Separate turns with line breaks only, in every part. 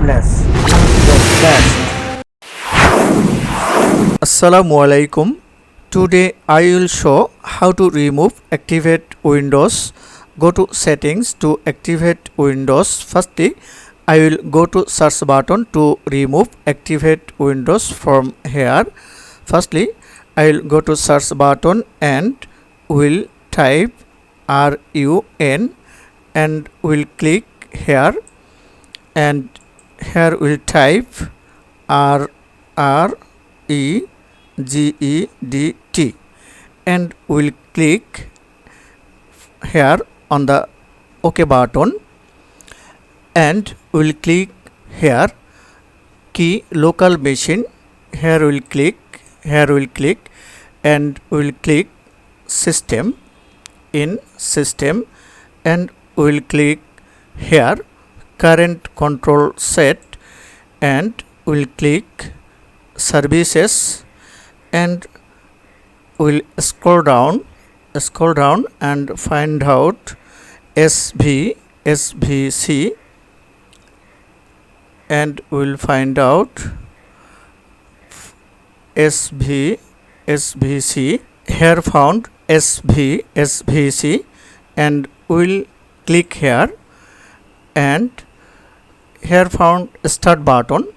less, the best. Assalamu alaikum. Today I will show how to remove activate Windows. Go to settings to activate Windows. Firstly, I will go to search button to remove activate Windows from here. Firstly, I will go to search button and will type RUN and will click here, and here will type RREGEDT and will click here on the OK button, and will click here key local machine. Here will click, and will click system, in system, and will click here current control set, and will click services, and will scroll down and find out SVC, and will find out SVC. Here found SVC, and will click here, and here found start button,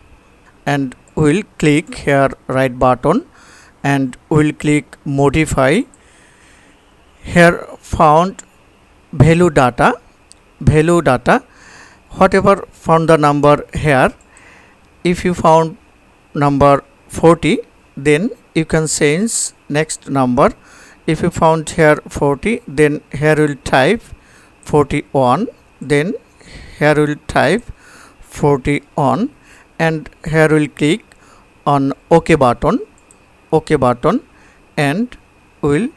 and will click here right button, and will click modify. Here found value data, whatever found the number here. If you found number 40, then you can change next number. If you found here 40, then here will type 41, then here will type 41, and here will click on OK button, and will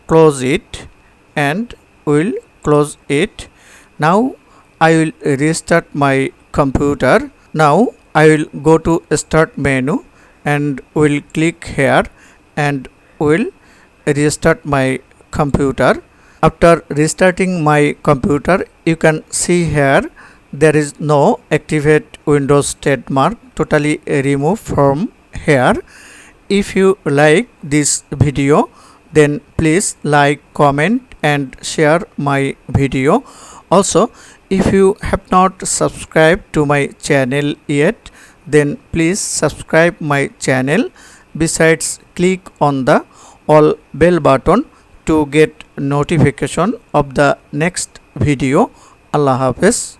close it, and will close it. Now I will restart my computer. Now I will go to start menu and will click here, and will restart my computer. After restarting my computer, you can see here there is no activate Windows trademark, totally removed from here. If you like this video, then please like, comment and share my video. Also, if you have not subscribed to my channel yet, then please subscribe my channel. Besides, click on the all bell button to get notification of the next video. Allah Hafiz.